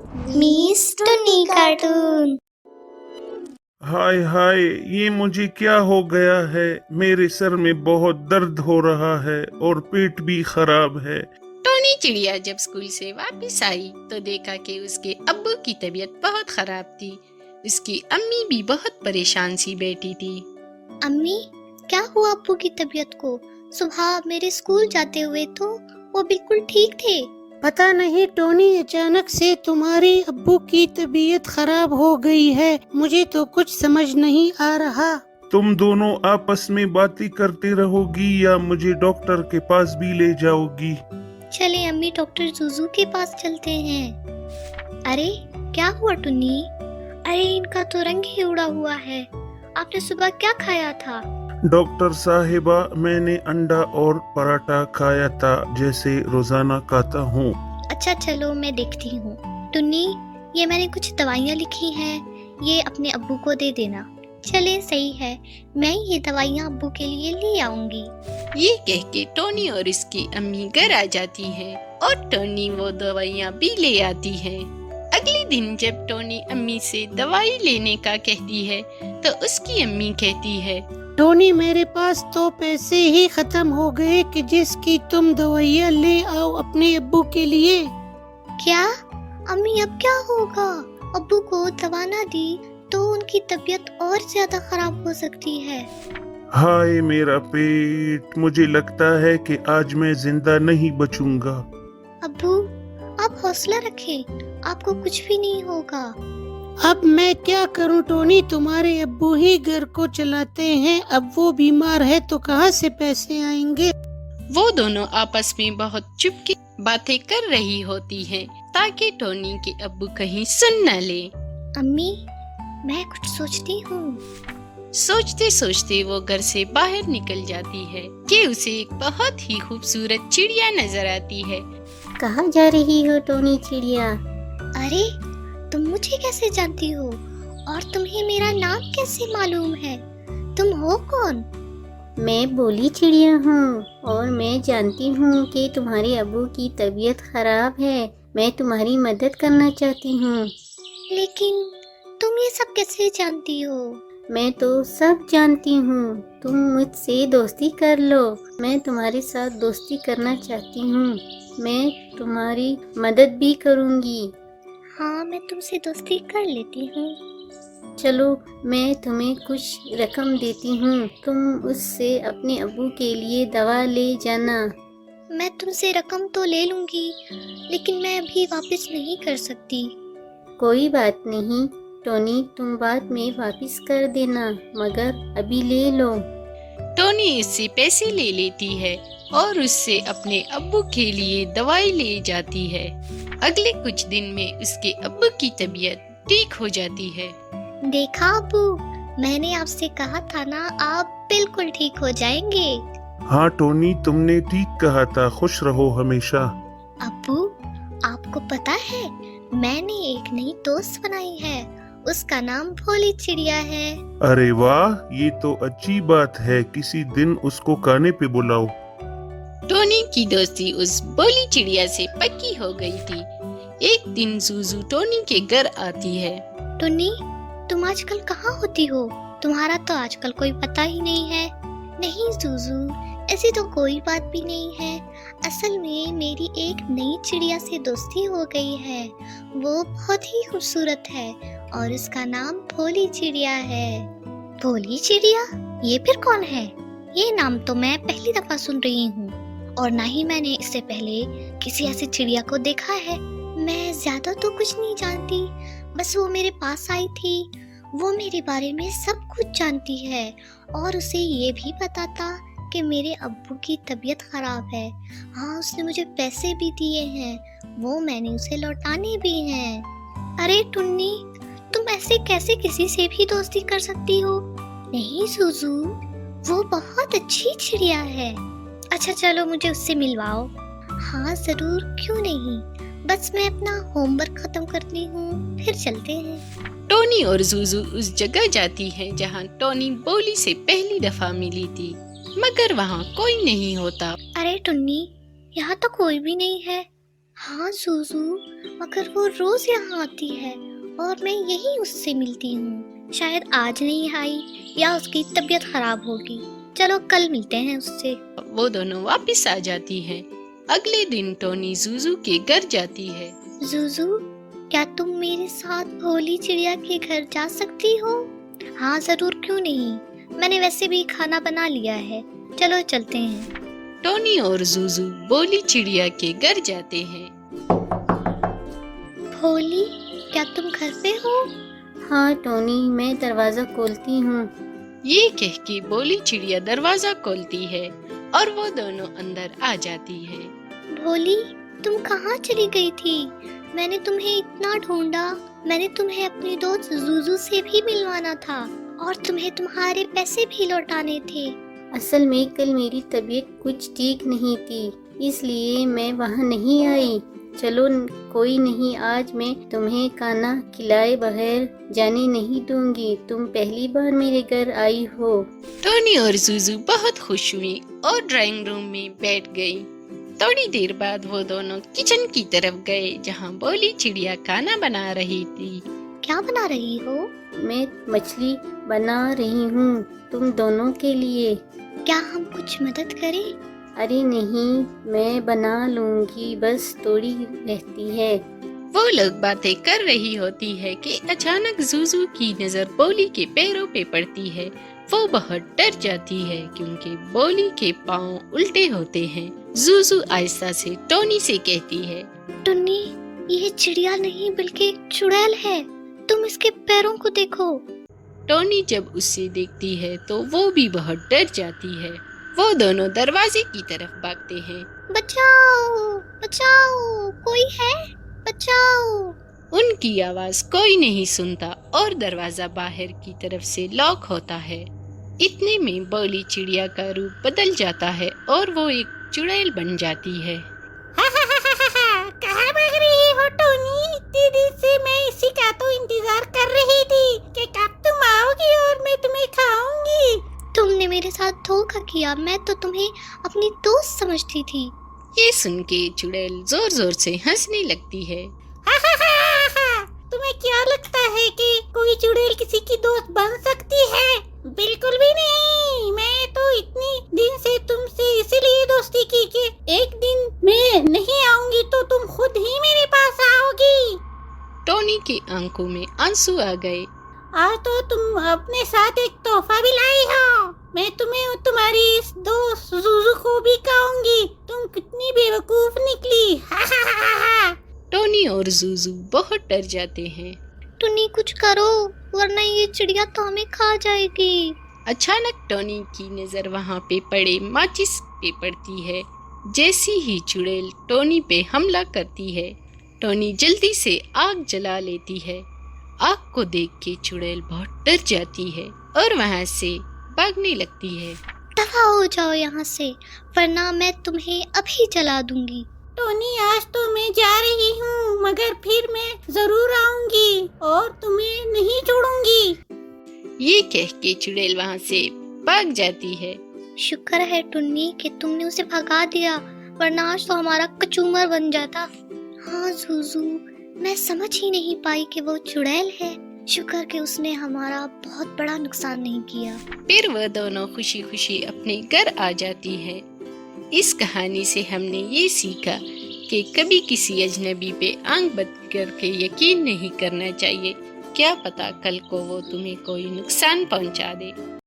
Miss टुन्नी cartoon. हाय हाय, ये मुझे क्या हो गया है। मेरे सर में बहुत दर्द हो रहा है और पेट भी खराब है। टोनी चिड़िया जब स्कूल से वापस आई तो देखा कि उसके अब्बू की तबीयत बहुत खराब थी। उसकी अम्मी भी बहुत परेशान सी बैठी थी। अम्मी, क्या हुआ अप्पू की तबीयत को? सुबह मेरे स्कूल जाते हुए तो वो बिल्कुल ठीक थे। पता नहीं टोनी, अचानक से तुम्हारी अब्बू की तबीयत खराब हो गई है। मुझे तो कुछ समझ नहीं आ रहा। तुम दोनों आपस में बातें करते रहोगी या मुझे डॉक्टर के पास भी ले जाओगी? चले अम्मी, डॉक्टर जूजू के पास चलते हैं। अरे क्या हुआ टुन्नी? अरे इनका तो रंग ही उड़ा हुआ है। आपने सुबह क्या खाया था? डॉक्टर साहिबा, मैंने अंडा और पराठा खाया था, जैसे रोजाना खाता हूँ। अच्छा चलो मैं देखती हूँ। टुन्नी, ये मैंने कुछ दवाइयाँ लिखी हैं, ये अपने अब्बू को दे देना। चले सही है, मैं ये दवाइयाँ अब्बू के लिए ले आऊंगी। ये कह के टोनी और इसकी अम्मी घर आ जाती है और टोनी वो दवाइयाँ भी ले आती है। अगले दिन जब टोनी अम्मी से दवाई लेने का कहती है तो उसकी अम्मी कहती है, टोनी, मेरे पास तो पैसे ही खत्म हो गए कि जिसकी तुम दवाइयाँ ले आओ अपने अब्बू के लिए। क्या अम्मी, अब क्या होगा? अब्बू को दवा ना दी तो उनकी तबीयत और ज्यादा खराब हो सकती है। हाय मेरा पेट, मुझे लगता है कि आज मैं जिंदा नहीं बचूंगा। अब्बू, आप हौसला रखें, आपको कुछ भी नहीं होगा। अब मैं क्या करूं टोनी, तुम्हारे अब्बू ही घर को चलाते हैं। अब वो बीमार है तो कहाँ से पैसे आएंगे? वो दोनों आपस में बहुत चुपके बातें कर रही होती हैं ताकि टोनी के अब्बू कहीं सुन न ले। अम्मी, मैं कुछ सोचती हूँ। सोचते सोचते वो घर से बाहर निकल जाती है कि उसे एक बहुत ही खूबसूरत चिड़िया नजर आती है। कहाँ जा रही हो टोनी चिड़िया? अरे तुम मुझे कैसे जानती हो और तुम्हें मेरा नाम कैसे मालूम है? तुम हो कौन? मैं बोली चिड़िया हूँ और मैं जानती हूँ कि तुम्हारे अब्बू की तबीयत खराब है। मैं तुम्हारी मदद करना चाहती हूँ। लेकिन तुम ये सब कैसे जानती हो? मैं तो सब जानती हूँ। तुम मुझसे दोस्ती कर लो। मैं तुम्हारे साथ दोस्ती करना चाहती हूँ। मैं तुम्हारी मदद भी करूँगी। हाँ, मैं तुमसे दोस्ती कर लेती हूँ। चलो, मैं तुम्हें कुछ रकम देती हूँ। तुम उससे अपने अब्बू के लिए दवा ले जाना। मैं तुमसे रकम तो ले लूंगी, लेकिन मैं अभी वापस नहीं कर सकती। कोई बात नहीं टोनी, तुम बाद में वापस कर देना, मगर अभी ले लो। टोनी उससे पैसे ले लेती है और उससे अपने अब्बू के लिए दवाई ले जाती है। अगले कुछ दिन में उसके अब्बू की तबीयत ठीक हो जाती है। देखा अब्बू, मैंने आपसे कहा था ना, आप बिल्कुल ठीक हो जाएंगे। हाँ टोनी, तुमने ठीक कहा था। खुश रहो हमेशा। अब्बू, आपको पता है मैंने एक नई दोस्त बनाई है। उसका नाम भोली चिड़िया है। अरे वाह, ये तो अच्छी बात है। किसी दिन उसको खाने पे बुलाओ। टोनी की दोस्ती उस भोली चिड़िया से पक्की हो गई थी। एक दिन जूजू टोनी के घर आती है। टुन्नी, तुम आजकल कहाँ होती हो? तुम्हारा तो आजकल कोई पता ही नहीं है। नहीं जूजू, ऐसी तो कोई बात भी नहीं है। असल में मेरी एक नई चिड़िया से दोस्ती हो गई है। वो बहुत ही खूबसूरत है और उसका नाम भोली चिड़िया है। भोली चिड़िया? ये फिर कौन है? ये नाम तो मैं पहली दफा सुन रही हूँ और ना ही मैंने इससे पहले किसी ऐसी चिड़िया को देखा है। मैं ज्यादा तो कुछ नहीं जानती, बस वो मेरे पास आई थी। वो मेरे बारे में सब कुछ जानती है और उसे ये भी पता था कि मेरे अब्बू की तबीयत खराब है। हाँ, उसने मुझे पैसे भी दिए हैं, वो मैंने उसे लौटाने भी हैं। अरे टुन्नी, तुम ऐसे कैसे किसी से भी दोस्ती कर सकती हो? नहीं जूजू, वो बहुत अच्छी चिड़िया है। अच्छा चलो, मुझे उससे मिलवाओ। हाँ जरूर, क्यों नहीं। बस मैं अपना होमवर्क खत्म करती हूँ, फिर चलते हैं। टोनी और जूजू उस जगह जाती है जहाँ टोनी भोली से पहली दफा मिली थी, मगर वहाँ कोई नहीं होता। अरे टुन्नी, यहाँ तो कोई भी नहीं है। हाँ زوزو، मगर वो रोज यहाँ आती है और मैं यही उससे मिलती हूँ। शायद आज नहीं आई या उसकी तबीयत खराब होगी। चलो कल मिलते हैं उससे। वो दोनों वापस आ जाती हैं। अगले दिन टोनी जूजू के घर जाती है। जूजू, क्या तुम मेरे साथ भोली चिड़िया के घर जा सकती हो? हाँ जरूर, क्यों नहीं। मैंने वैसे भी खाना बना लिया है। चलो चलते हैं। टोनी और जूजू बोली चिड़िया के घर जाते हैं। भोली, क्या तुम घर पे हो? हाँ टोनी, मैं दरवाजा खोलती हूँ। ये कह के बोली चिड़िया दरवाजा खोलती है और वो दोनों अंदर आ जाती है। भोली, तुम कहाँ चली गई थी? मैंने तुम्हें इतना ढूंढा। मैंने तुम्हें अपनी दोस्त जूजू से भी मिलवाना था और तुम्हें तुम्हारे पैसे भी लौटाने थे। असल में कल मेरी तबीयत कुछ ठीक नहीं थी, इसलिए मैं वहाँ नहीं आई। चलो कोई नहीं, आज मैं तुम्हें खाना खिलाए बगैर जाने नहीं दूंगी। तुम पहली बार मेरे घर आई हो। टोनी और जूजू बहुत खुश हुई और ड्राइंग रूम में बैठ गई। थोड़ी देर बाद वो दोनों किचन की तरफ गए जहाँ बोली चिड़िया खाना बना रही थी। क्या बना रही हो? मैं मछली बना रही हूँ तुम दोनों के लिए। क्या हम कुछ मदद करें? अरे नहीं, मैं बना लूंगी, बस थोड़ी रहती है। वो लोग बातें कर रही होती है कि अचानक जूजू की नजर बोली के पैरों पे पड़ती है। वो बहुत डर जाती है क्योंकि बोली के पाँव उल्टे होते हैं। जूजू आहिस्ता से टोनी से कहती है, टुन्नी, ये चिड़िया नहीं बल्कि चुड़ैल है। तुम इसके पैरों को देखो। टोनी जब उसे देखती है तो वो भी बहुत डर जाती है। वो दोनों दरवाजे की तरफ भागते हैं। बचाओ बचाओ, कोई है? बचाओ। उनकी आवाज कोई नहीं सुनता और दरवाजा बाहर की तरफ से लॉक होता है। इतने में बोली चिड़िया का रूप बदल जाता है और वो एक चुड़ैल बन जाती है। कहाँ भाग रही हो टोनी? इतने दिन से मैं इसी का तो इंतजार कर रही थी कि कब तुम आओगी और मैं तुम्हें खाऊंगी। तुमने मेरे साथ धोखा किया। मैं तो तुम्हें अपनी दोस्त समझती थी। ये सुन के चुड़ैल जोर जोर से हंसने लगती है। तुम्हें क्या लगता है कि कोई चुड़ैल किसी की दोस्त बन सकती है? बिल्कुल भी नहीं। मैं तो इतनी दिन से तुमसे इसीलिए दोस्ती की कि एक दिन मैं नहीं आऊंगी तो तुम खुद ही मेरे पास आओगी। टोनी की आंखों में आंसू आ गए। आज तो तुम अपने साथ एक तोहफा भी लाई हो। मैं तुम्हें और तुम्हारी इस दोस्त जूजू को भी खाऊंगी। तुम कितनी बेवकूफ निकली। टोनी और जूजू बहुत डर जाते हैं। टुन्नी, कुछ करो वरना ये चिड़िया तो हमें खा जाएगी। अचानक टोनी की नजर वहाँ पे पड़े माचिस पे पड़ती है। जैसी ही चुड़ैल टोनी पे हमला करती है, टोनी जल्दी से आग जला लेती है। आग को देख के चुड़ैल बहुत डर जाती है और वहाँ से भागने लगती है। दफा हो जाओ यहाँ से, वरना मैं तुम्हें अभी जला दूंगी। टोनी, आज तो मैं जा रही हूँ, मगर फिर मैं जरूर आऊंगी और तुम्हें नहीं छोड़ूंगी। ये कह के चुड़ैल वहाँ से भाग जाती है। शुक्र है टुन्नी कि तुमने उसे भगा दिया, वरना आज तो हमारा कचूमर बन जाता। हाँ जूजू, मैं समझ ही नहीं पाई कि वो चुड़ैल है। शुक्र कि उसने हमारा बहुत बड़ा नुकसान नहीं किया। फिर वह दोनों खुशी खुशी अपने घर आ जाती है। इस कहानी से हमने ये सीखा कि कभी किसी अजनबी पे आंख बंद करके यकीन नहीं करना चाहिए। क्या पता कल को वो तुम्हें कोई नुकसान पहुंचा दे।